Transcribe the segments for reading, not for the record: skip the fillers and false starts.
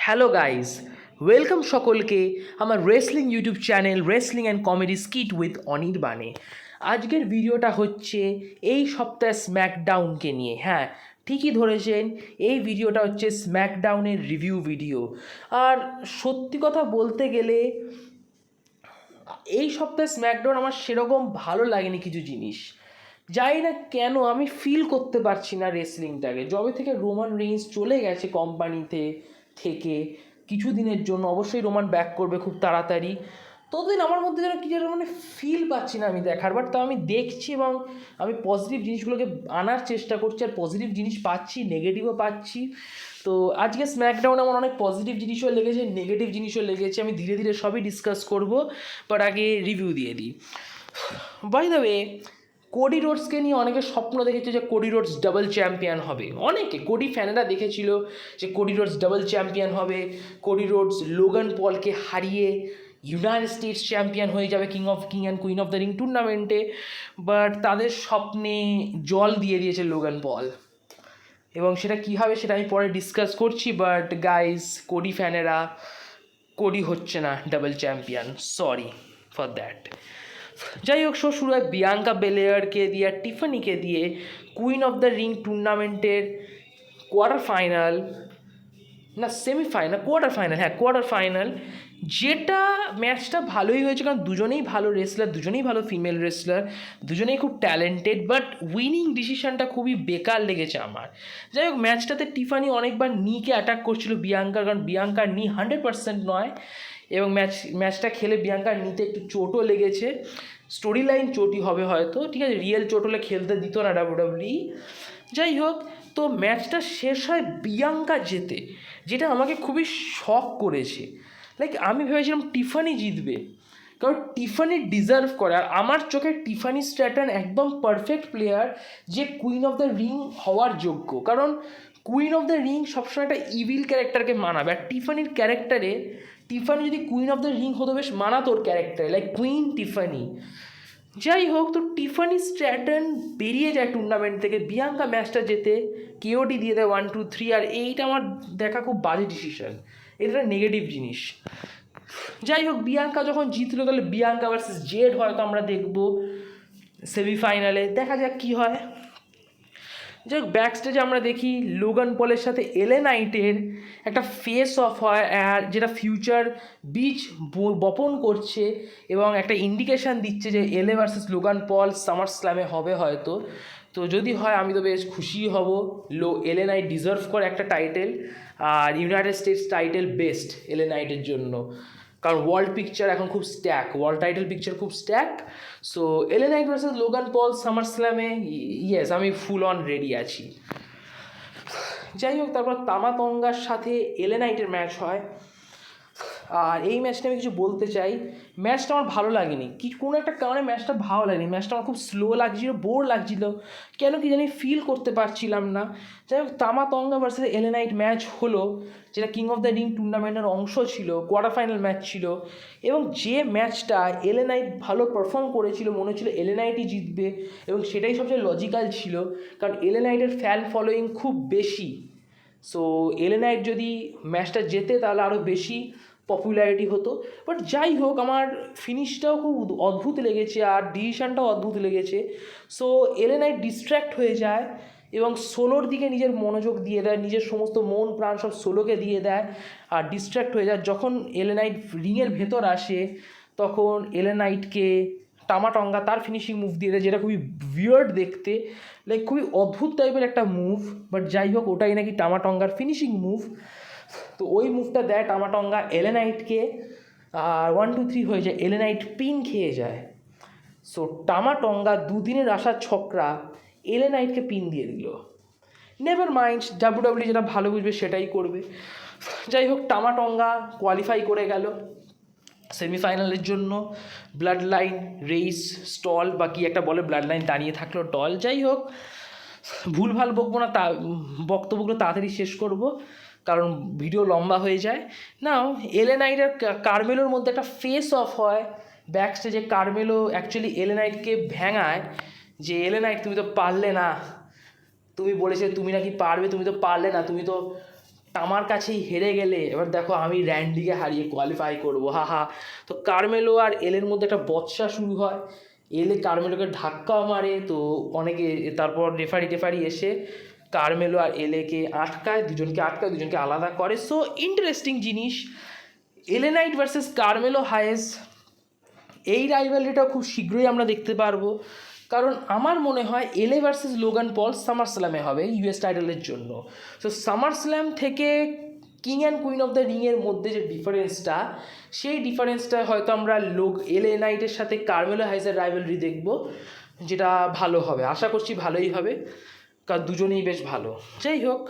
Hello guys, welcome সকলকে আমার wrestling YouTube channel wrestling and comedy skit with অনির্বাণে। আজকের ভিডিওটা হচ্ছে এই সপ্তাহে স্ম্যাকডাউনকে নিয়ে। হ্যাঁ, ঠিকই ধরেছেন, এই ভিডিওটা হচ্ছে স্ম্যাকডাউনের রিভিউ ভিডিও। আর সত্যি কথা বলতে গেলে এই সপ্তাহে স্ম্যাকডাউন আমার সেরকম ভালো লাগেনি কিছু জিনিস। জানি না কেন, আমি ফিল করতে পারছি না রেসলিংটাকে। যবে থেকে রোমান রেইন্স চলে গেছে কোম্পানিতে থেকে কিছু দিনের জন্য, অবশ্যই রোমান ব্যাক করবে খুব তাড়াতাড়ি, ততদিন আমার মধ্যে যেন কি যেন মানে ফিল পাচ্ছি না আমি দেখার। বাট তাও আমি দেখছি এবং আমি পজিটিভ জিনিসগুলোকে আনার চেষ্টা করছি, আর পজিটিভ জিনিস পাচ্ছি, নেগেটিভও পাচ্ছি। তো আজকে স্ম্যাকডাউন আমার অনেক পজিটিভ জিনিসও লেগেছে, নেগেটিভ জিনিসও লেগেছে। আমি ধীরে ধীরে সবই ডিসকাস করব, বাট আগে রিভিউ দিয়ে দিই। বাই দ্য ওয়ে, কোডি রোডসকে নিয়ে অনেকে স্বপ্ন দেখেছে যে কোডি রোডস ডাবল চ্যাম্পিয়ন হবে। অনেকে কোডি ফ্যানেরা দেখেছিল যে কোডি রোডস ডাবল চ্যাম্পিয়ন হবে, কোডি রোডস লোগান পলকে হারিয়ে ইউনাইটেড স্টেটস চ্যাম্পিয়ন হয়ে যাবে king and queen of the ring টুর্নামেন্টে। বাট তাদের স্বপ্নে জল দিয়ে দিয়েছে লোগান পল, এবং সেটা কী হবে সেটা আমি পরে ডিসকাস করছি। বাট গাইজ, কোডি ফ্যানেরা, কোডি হচ্ছে না double champion, sorry for that. যাই হোক, শো শুরু হয় বিয়াঙ্কা বেলেয়ারকে দিয়ে আর টিফানিকে দিয়ে কুইন অফ দ্য রিং টুর্নামেন্টের কোয়ার্টার ফাইনাল, না সেমিফাইনাল, কোয়ার্টার ফাইনাল, যেটা ম্যাচটা ভালোই হয়েছে কারণ দুজনেই ভালো রেসলার, দুজনেই ভালো ফিমেল রেসলার, দুজনেই খুব ট্যালেন্টেড। বাট উইনিং ডিসিশনটা খুবই বেকার লেগেছে আমার। যাই হোক, ম্যাচটাতে টিফানি অনেকবার নিকে অ্যাটাক করছিল বিয়াঙ্কার, কারণ বিয়াঙ্কার নি 100% নয়, এবং ম্যাচটা খেলে বিয়াঙ্কার নিতে একটু চোটও লেগেছে। স্টোরি লাইন চোটই হবে হয়তো, ঠিক আছে, রিয়েল চোট হলে খেলতে দিত না ডাব্লিউডাব্লিউই। যাই হোক, তো ম্যাচটা শেষ হয় বিয়াঙ্কা জেতে, যেটা আমাকে খুবই শক করেছে। লাইক আমি ভেবেছিলাম টিফানি জিতবে, কারণ টিফানি ডিজার্ভ করে। আর আমার চোখে টিফানি স্ট্র্যাটন একদম পারফেক্ট প্লেয়ার যে কুইন অফ দ্য রিং হওয়ার যোগ্য, কারণ কুইন অফ দ্য রিং সবসময় একটা ইভিল ক্যারেক্টারকে মানাবে। আর টিফানির ক্যারেক্টারে, টিফানি যদি কুইন অফ দ্য রিং হতো বেশ মানাতো ওর ক্যারেক্টারে, লাইক কুইন টিফানি। যাই হোক, তো টিফানি স্ট্র্যাটন বেরিয়ে যায় টুর্নামেন্ট থেকে, বিয়াঙ্কা ম্যাচটা যেতে কেওডি দিয়ে দেয় 1-2-3। আর এইটা আমার দেখা খুব বাজে ডিসিশন, এটা নেগেটিভ জিনিস। যাই হোক, বিয়াঙ্কা যখন জিতলো, তাহলে বিয়াঙ্কা ভার্সেস জেড হয়তো আমরা দেখবো সেমিফাইনালে, দেখা যাক কী হয়। যাই হোক, ব্যাক স্টেজে আমরা দেখি লোগান পলের সাথে এলএ নাইটের একটা ফেস অফ হয়, আর যেটা ফিউচার বীজ বপন করছে এবং একটা ইন্ডিকেশান দিচ্ছে যে LA versus Logan Paul summer স্ল্যামে হবে হয়তো। তো যদি হয় আমি তো বেশ খুশি হব। এলএ নাইট ডিজার্ভ করে একটা টাইটেল, আর United States title best LA নাইটের জন্য, কারণ ওয়ার্ল্ড পিকচার এখন খুব স্ট্যাক, ওয়ার্ল্ড টাইটেল পিকচার খুব stack. So LA Knight versus Logan Paul summer স্ল্যামে, ইয়েস, আমি ফুল অন রেডি আছি। যাই হোক, তারপর তামা তঙ্গার সাথে এলএ নাইটের ম্যাচ হয়। আর এই ম্যাচটা আমি কিছু বলতে চাই, ম্যাচটা আমার ভালো লাগেনি, কোনো একটা কারণে ম্যাচটা ভালো লাগেনি। ম্যাচটা আমার খুব স্লো লাগছিলো, বোর লাগছিলো, কেন কি জানি ফিল করতে পারছিলাম না। যাই হোক, তামা তঙ্গা ভার্সেস এলএ নাইট ম্যাচ হলো, যেটা কিং অফ দ্য রিং টুর্নামেন্টের অংশ ছিল, কোয়ার্টার ফাইনাল ম্যাচ ছিল। এবং যে ম্যাচটা এলএ নাইট ভালো পারফর্ম করেছিল, মনে হচ্ছিল এলএ নাইটই জিতবে, এবং সেটাই সবচেয়ে লজিক্যাল ছিল, কারণ এলএ নাইটের ফ্যান ফলোয়িং খুব বেশি। সো এলএ নাইট যদি ম্যাচটা জেতে তাহলে আরও বেশি পপুলারিটি হতো। বাট যাই হোক, আমার ফিনিশটাও খুব অদ্ভুত লেগেছে, আর ডিসিশানটাও অদ্ভুত লেগেছে। সো এলএ নাইট ডিস্ট্র্যাক্ট হয়ে যায় এবং সোলোর দিকে নিজের মনোযোগ দিয়ে দেয়, নিজের সমস্ত মন প্রাণ সব সোলোকে দিয়ে দেয়, আর ডিস্ট্র্যাক্ট হয়ে যায়। যখন এলএ নাইট রিংয়ের ভেতর আসে, তখন এলএ নাইটকে টামাটঙ্গা তার ফিনিশিং মুভ দিয়ে দেয়, যেটা খুবই উইয়ার্ড দেখতে, লাইক খুবই অদ্ভুত টাইপের একটা মুভ। বাট যাই হোক, ওটাই নাকি টামাটঙ্গার ফিনিশিং মুভ। তো ওই মুভটা দেয় টামাটঙ্গা এলএ নাইটকে, আর 1-2-3 হয়ে যায়, এলএ নাইট পিন খেয়ে যায়। সো টামাটঙ্গা দুদিনের আসার ছকরা এলএ নাইটকে পিন দিয়ে দিল। নেভার মাইন্ড, ডাব্লিউডাব্লিউ যেটা ভালো বুঝবে সেটাই করবে। যাই হোক, টামাটঙ্গা কোয়ালিফাই করে গেল সেমিফাইনালের জন্য। ব্লাড লাইন, রেইস, স্টল বা কি একটা বলে, ব্লাড লাইন দাঁড়িয়ে থাকলো, টল। যাই হোক, ভুলভাল বকবো না, বক্তব্যগুলো তাড়াতাড়ি শেষ করব, কারণ ভিডিও লম্বা হয়ে যায়। নাও এলএ নাইট আর কার্মেলোর মধ্যে একটা ফেস অফ হয় ব্যাক স্টেজে। কার্মেলো অ্যাকচুয়ালি এলএ নাইটকে ভেঙায় যে এলএ নাইট তুমি তো পারলে না, তুমি বলেছে তুমি নাকি পারবে, তুমি তো পারলে না, তুমি তো আমার কাছেই হেরে গেলে এবার দেখো আমি র্যান্ডিকে হারিয়ে কোয়ালিফাই করবো, হা। তো কার্মেলো আর এলের মধ্যে একটা বচসা শুরু হয়, এলে কার্মেলোকে ধাক্কাও মারে, তো অনেকে তারপর রেফারি এসে কার্মেলো আর এলেকে আটকায়, দুজনকে আলাদা করে। সো ইন্টারেস্টিং জিনিস, এলে নাইট ভার্সেস কার্মেলো হায়েস, এই রাইভালরিটাও খুব শীঘ্রই আমরা দেখতে পারবো। কারণ আমার মনে হয় LA versus Logan Paul summer স্ল্যামে হবে ইউএস টাইটেলের জন্য। সো সামার স্ল্যাম থেকে king and queen of the রিংয়ের মধ্যে যে ডিফারেন্সটা, সেই ডিফারেন্সটা হয়তো আমরা এলে নাইটের সাথে কার্মেলো হাইসের রাইভালরি দেখব, যেটা ভালো হবে, আশা করছি ভালোই হবে, কারণ দুজনেই বেশ ভালো। যাই হোক,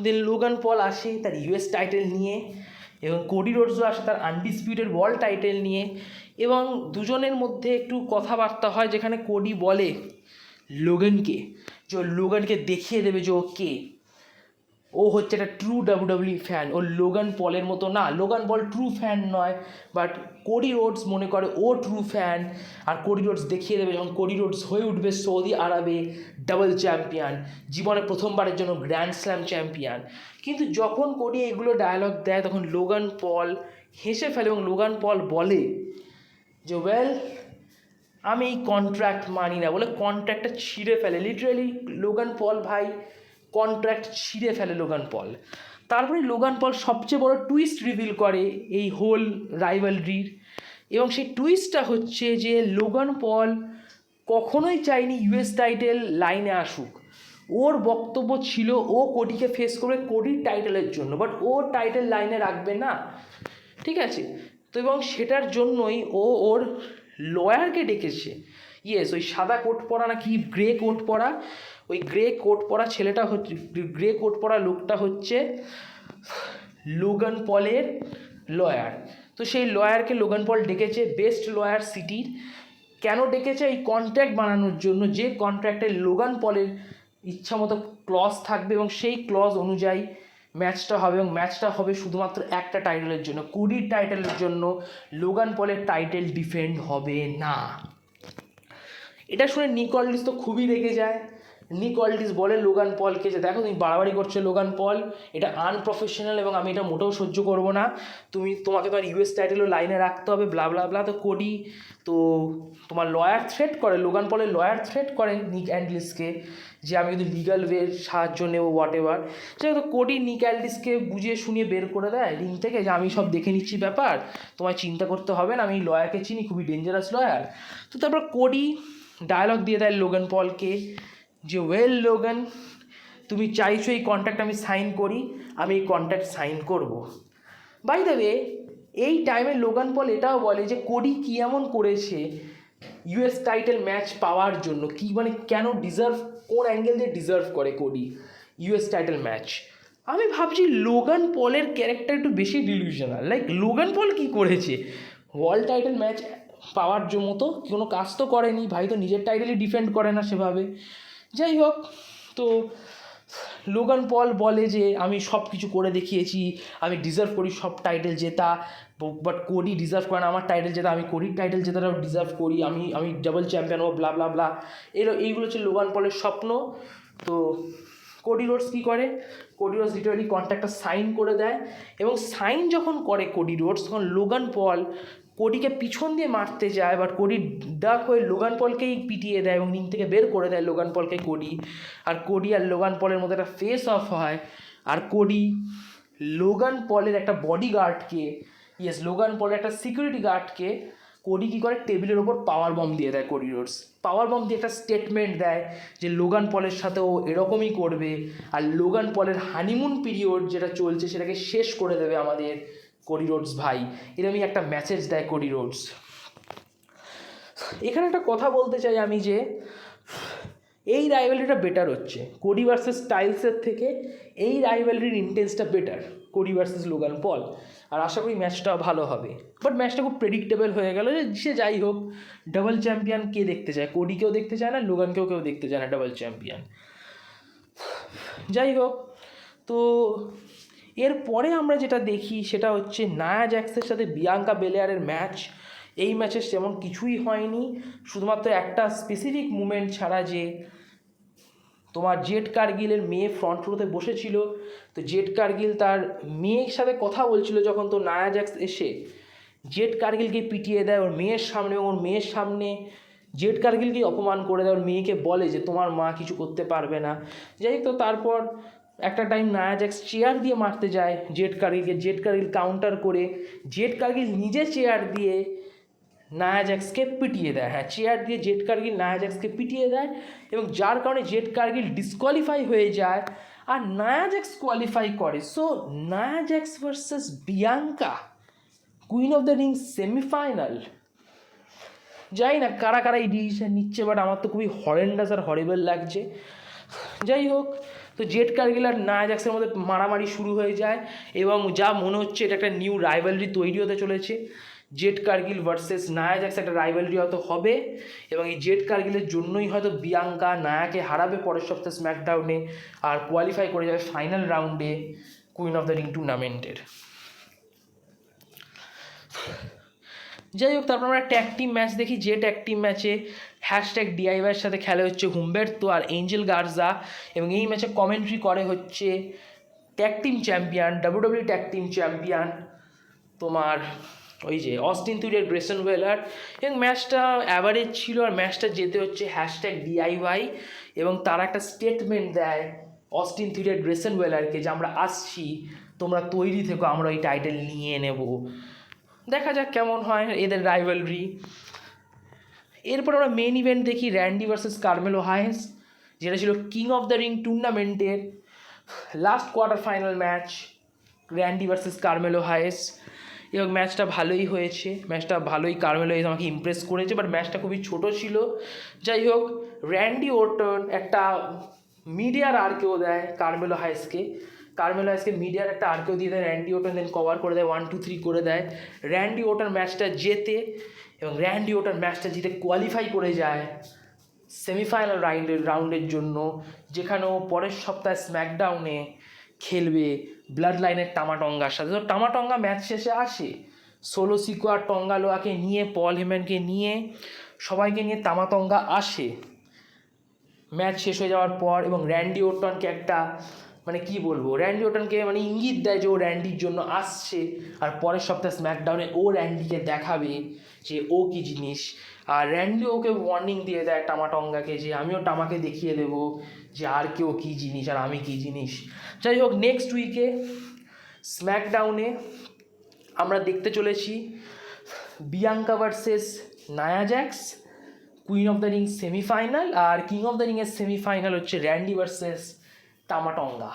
দেন লোগান পল আসে তার ইউএস টাইটেল নিয়ে, এবং কোডি রোডসও আসে তার আনডিসপিউটেড ওয়ার্ল্ড টাইটেল নিয়ে, এবং দুজনের মধ্যে একটু কথাবার্তা হয় যেখানে কোডি বলে লোগানকে যে লোগানকে দেখিয়ে দেবে যে ও কে, ও হচ্ছে একটা ট্রু ডাব্লিউডাব্লিউ ফ্যান, ও লোগান পলের মতো না, লোগান পল ট্রু ফ্যান নয়, বাট কোডি রোডস মনে করে ও ট্রু ফ্যান। আর কোডি রোডস দেখিয়ে দেবে যখন কোডি রোডস হয়ে উঠবে সৌদি আরবে ডাবল চ্যাম্পিয়ন, জীবনে প্রথমবারের জন্য গ্র্যান্ড স্ল্যাম চ্যাম্পিয়ন। কিন্তু যখন কোডি এগুলো ডায়লগ দেয় তখন লোগান পল হেসে ফেলে, এবং লোগান পল বলে যে ওয়েল আমি এই কন্ট্রাক্ট মানি না, বলে কন্ট্রাক্টটা ছিঁড়ে ফেলে, লিটারালি লোগান পল ভাই কন্ট্রাক্ট ছিঁড়ে ফেলে লোগান পল। তারপরে লোগান পল সবচেয়ে বড় টুইস্ট রিভিল করে এই হোল রাইভালরির, এবং সেই টুইস্টটা হচ্ছে যে লোগান পল কখনোই চায়নি ইউএস টাইটেল লাইনে আসুক, ওর বক্তব্য ছিল ও কোডিকে ফেস করবে কোডির টাইটেলের জন্য, বাট ও টাইটেল লাইনে রাখবে না, ঠিক আছে। তো এবং সেটার জন্যই ও ওর লয়ারকে ডেকেছে, ইয়েস ওই সাদা কোট পরা না কি গ্রে কোট পরা, ওই গ্রে কোট পরা ছেলেটা হচ্ছে, গ্রে কোট পরা লোকটা হচ্ছে লোগান পলের লয়ার। তো সেই লয়ারকে লোগান পল ডেকেছে, বেস্ট লয়ার সিটির। কেন ডেকেছে? এই কন্ট্রাক্ট বানানোর জন্য, যে কন্ট্রাক্টে লোগান পলের ইচ্ছা মতো ক্লজ থাকবে, এবং সেই ক্লজ অনুযায়ী ম্যাচটা হবে, এবং ম্যাচটা হবে শুধুমাত্র একটা টাইটেলের জন্য, কোডির টাইটেলের জন্য। লোগান পলের টাইটেল ডিফেন্ড হবে না। এটা শুনে নিক অল্ডিস তো খুবই রেগে যায়। নিক অল্ডিস বলে লোগান পলকে যে দেখো তুমি বাড়াবাড়ি করছো লোগান পল, এটা আনপ্রফেশনাল, এবং আমি এটা মোটেও সহ্য করবো না, তোমাকে তোমার ইউএস টাইটেলও লাইনে রাখতে হবে, ব্লা ব্লা ব্লা। তো কোডি তো তোমার লয়ার থ্রেট করে, লোগান পলের লয়ার থ্রেট করে নিক অ্যান্ডলিসকে যে আমি কিন্তু লিগাল ওয়ের সাহায্য নেবো হোয়াট এভার। সে তো কোডি নিক অ্যান্ডলিসকে বুঝিয়ে শুনিয়ে বের করে দেয় রিং থেকে যে আমি সব দেখে নিচ্ছি ব্যাপার, তোমায় চিন্তা করতে হবে না, আমি লয়ারকে চিনি, খুবই ডেঞ্জারাস লয়ার। তো তারপর কোডি ডায়লগ দিয়ে দেয় লোগান পলকে যে ওয়েল লোগান, তুমি চাইছো এই কন্ট্রাক্ট আমি সাইন করি, আমি এই কন্ট্রাক্ট সাইন করব। বাই দ্য ওয়ে, এই টাইমে লোগান পল এটাও বলে যে কোডি কী এমন করেছে ইউএস টাইটেল ম্যাচ পাওয়ার জন্য, কি মানে কেন ডিজার্ভ, কোন অ্যাঙ্গেল দিয়ে ডিজার্ভ করে কোডি ইউএস টাইটেল ম্যাচ। আমি ভাবছি লোগান পলের ক্যারেক্টার একটু বেশি ডিলিউশনাল, লাইক লোগান পল কী করেছে ওয়ার্ল্ড টাইটেল ম্যাচ পাওয়ার মতো কোনো কাজ তো করেনি ভাই, তো নিজের টাইটেলই ডিফেন্ড করে না সেভাবে। যাই হোক, তো লোগান পল বলে যে আমি সব কিছু করে দেখিয়েছি, আমি ডিজার্ভ করি সব টাইটেল জেতা, বাট কোডি ডিজার্ভ করে না আমার টাইটেল জেতা, আমি কোডির টাইটেল জেতাটাও ডিজার্ভ করি, আমি ডাবল চ্যাম্পিয়ন হবো, ব্লা ব্লা ব্লা। এইগুলো হচ্ছে লোগান পলের স্বপ্ন। তো কোডি রোডস কী করে, কোডি রোডস লিটারালি কন্ট্রাক্টটা সাইন করে দেয়, এবং সাইন যখন করে কোডি রোডস তখন লোগান পল কোডিকে পিছন দিয়ে মারতে যায়, বাট কোডি ডাক হয়ে লোগান পলকেই পিটিয়ে দেয় এবং রিং থেকে বের করে দেয় লোগান পলকে কোডি। আর কোডি আর লোগান পলের মধ্যে একটা ফেস অফ হয়, আর কোডি লোগান পলের একটা বডিগার্ডকে, ইয়েস লোগান পলের একটা সিকিউরিটি গার্ডকে কোডি কী করে টেবিলের ওপর পাওয়ার বম দিয়ে দেয়। কোডি রোডস পাওয়ার বম দিয়ে একটা স্টেটমেন্ট দেয় যে লোগান পলের সাথে ও এরকমই করবে, আর লোগান পলের হানিমুন পিরিয়ড যেটা চলছে সেটাকে শেষ করে দেবে আমাদের কোডি রোডস ভাই, এরকমই একটা মেসেজ দেয় কোডি রোডস। এখানে একটা কথা বলতে চাই আমি যে এই রাইভালরিটা বেটার হচ্ছে কোডি ভার্সেস স্টাইলসের থেকে, এই রাইভালরির ইন্টেন্সটা better Cody versus Logan Paul, আর আশা করি ম্যাচটাও ভালো হবে। বাট ম্যাচটা খুব প্রেডিক্টেবল হয়ে গেল, যে সে যাই হোক ডাবল চ্যাম্পিয়ন কে দেখতে চায়, কোডিকেও দেখতে চায় না, লোগানকেও কেউ দেখতে চায় না ডাবল চ্যাম্পিয়ন। যাই হোক, তো এরপরে আমরা যেটা দেখি সেটা হচ্ছে নায়া জ্যাক্সের সাথে বিয়াঙ্কা বেলেয়ারের ম্যাচ। এই ম্যাচে তেমন কিছুই হয়নি, শুধুমাত্র একটা স্পেসিফিক মুমেন্ট ছাড়া, যে তোমার জেড কার্গিলের মেয়ে ফ্রন্ট রোতে বসেছিল, তো জেড কার্গিল তার মেয়ের সাথে কথা বলছিল যখন, তো নায়া জ্যাক্স এসে জেড কার্গিলকে পিটিয়ে দেয় ওর মেয়ের সামনে, এবং ওর মেয়ের সামনে জেড কার্গিলকে অপমান করে দেয়, ওর মেয়েকে বলে যে তোমার মা কিছু করতে পারবে না। যাই হোক, তো তারপর একটা টাইম নায়া জ্যাক্স চেয়ার দিয়ে মারতে যায় জেড কার্গিলকে, জেড কার্গিল কাউন্টার করে জেড কার্গিল নিজে চেয়ার দিয়ে নায়া জ্যাক্সকে পিটিয়ে দেয়। হ্যাঁ, চেয়ার দিয়ে জেড কার্গিল নায়া জ্যাক্সকে পিটিয়ে দেয়, এবং যার কারণে জেড কার্গিল ডিসকোয়ালিফাই হয়ে যায় আর নায়া জ্যাক্স কোয়ালিফাই করে। So Nia Jax versus Bianca, queen of the ring semifinal. যাই না কারা কারা এই ডিসিশন নিচ্ছে, বাট আমার তো খুবই হরেন্ডাস আর হরিবল লাগছে। যাই হোক, তো জেড কার্গিল আর নায়া জ্যাক্সের মধ্যে মারামারি শুরু হয়ে যায়, এবং যা মনে হচ্ছে এটা একটা নিউ রাইভালরি তৈরি হতে চলেছে। Z Kargil versus Nia Jacks একটা রাইভালরি হয়তো হবে, এবং এই জেড কার্গিলের জন্যই হয়তো বিয়াঙ্কা নায়াকে হারাবে পরের সপ্তাহে স্ম্যাকডাউনে, আর কোয়ালিফাই করে যাবে ফাইনাল রাউন্ডে কুইন অফ দ্য রিং টুর্নামেন্টের। যাই হোক, তারপর আমরা ট্যাগ টিম ম্যাচ দেখি, যে ট্যাগ টিম ম্যাচে হ্যাশট্যাগ ডিআইওয়াইয়ের সাথে খেলা হচ্ছে হুম্বের্তো আর এঞ্জেল গার্জা, এবং এই ম্যাচে কমেন্ট্রি করে হচ্ছে tag team champion, WWE tag team champion তোমার ওই যে অস্টিন থিউরি আর গ্রেসন ওয়েলার, এবং ম্যাচটা অ্যাভারেজ ছিল, আর ম্যাচটা যেতে হচ্ছে হ্যাশট্যাগ ডিআইওয়াই, এবং তারা একটা স্টেটমেন্ট দেয় অস্টিন থিউরি আর গ্রেসন ওয়েলারকে যে আমরা আসছি, তোমরা তৈরি থেকো, আমরা ওই টাইটেল নিয়ে নেব। দেখা যাক কেমন হয় এদের রাইভালরি। এরপর আমরা মেন ইভেন্ট দেখি র্যান্ডি ভার্সেস কার্মেলো হায়েস, যেটা ছিল কিং অফ দ্য রিং টুর্নামেন্টের last quarter final match, Randy versus Carmelo Hiace. এবং ম্যাচটা ভালোই হয়েছে, ম্যাচটা ভালোই কার্মেলো হায়েস আমাকে ইমপ্রেস করেছে, বাট ম্যাচটা খুবই ছোট ছিল। যাই হোক, র্যান্ডি ওর্টন একটা মিডিয়ার আর্কেও দেয় কার্মেলো হায়েসকে, কার্মেলো হায়েসকে মিডিয়ার একটা আর্কেও দিয়ে দেয়, র্যান্ডি ওর্টন দেন কভার করে দেয়, 1 2 3 করে দেয়, র্যান্ডি ওর্টন ম্যাচটা জেতে, এবং র্যান্ডি ওর্টন ম্যাচটা জিতে কোয়ালিফাই করে যায় সেমিফাইনাল রাউন্ডের জন্য, যেখানেও পরের সপ্তাহে স্ম্যাকডাউনে খেলবে ব্লাড লাইনের টামাটঙ্গার সাথে। তো টামাটঙ্গা ম্যাচ শেষে আসে, সোলো সিকো আর টঙ্গালোয়াকে নিয়ে, পল হেম্যানকে নিয়ে, সবাইকে নিয়ে তামাতঙ্গা আসে ম্যাচ শেষ হয়ে যাওয়ার পর, এবং র্যান্ডি ওর্টনকে একটা মানে কি বলবো, র্যান্ডি ওর্টনকে মানে ইঙ্গিত দেয় যে ও র্যান্ডির জন্য আসছে, আর পরের সপ্তাহে স্ম্যাকডাউনে ও র্যান্ডিকে দেখাবে যে ও কী জিনিস। আর র্যান্ডি ওকে ওয়ার্নিং দিয়ে দেয় টামাটঙ্গাকে যে আমিও টামাকে দেখিয়ে দেবো যে আর কেউ কী জিনিস আর আমি কী জিনিস। যাই হোক, নেক্সট উইকে স্ম্যাকডাউনে আমরা দেখতে চলেছি Bianca versus Nia Jax, queen of the ring semifinal, আর কিং অফ দ্য রিংয়ের সেমিফাইনাল হচ্ছে র্যান্ডি ভার্সেস টামাটঙ্গা।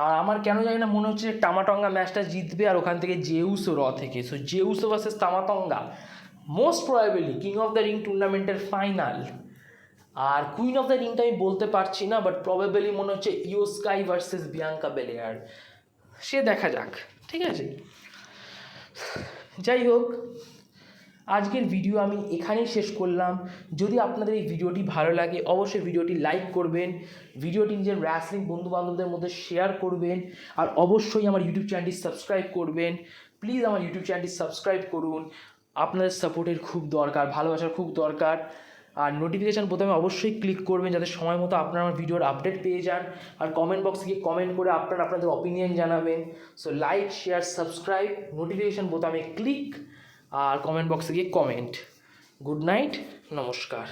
আর আমার কেন জানি না মনে হচ্ছে টামাটঙ্গা ম্যাচটা জিতবে, আর ওখান থেকে জেউসো থেকে, so Jey Uso versus Tama Tonga most probably king of the ring টুর্নামেন্টের ফাইনাল। আর কুইন অফ দ্য রিংটা আমি বলতে পারছি না, বাট প্রবাবলি মনে হচ্ছে ইও স্কাই ভার্সেস বিয়াঙ্কা বেলেয়ার, সে দেখা যাক, ঠিক আছে। যাই হোক, আজকের ভিডিও আমি এখানেই শেষ করলাম। যদি আপনাদের এই ভিডিওটি ভালো লাগে অবশ্যই ভিডিওটি লাইক করবেন, ভিডিওটি নিজের র্যাসলিং বন্ধুবান্ধবদের মধ্যে শেয়ার করবেন, আর অবশ্যই আমার ইউটিউব চ্যানেলটি সাবস্ক্রাইব করবেন। প্লিজ আমার ইউটিউব চ্যানেলটি সাবস্ক্রাইব করুন, আপনাদের সাপোর্টের খুব দরকার, ভালোবাসার খুব দরকার। আর নোটিফিকেশান বোতামে অবশ্যই ক্লিক করবেন যাতে সময় মতো আপনারা আমার ভিডিওর আপডেট পেয়ে যান, আর কমেন্ট বক্সে গিয়ে কমেন্ট করে আপনাদের অপিনিয়ন জানাবেন। So like, share, subscribe, notification বোতামে ক্লিক, আর কমেন্ট বক্সে গিয়ে কমেন্ট। গুড নাইট, নমস্কার।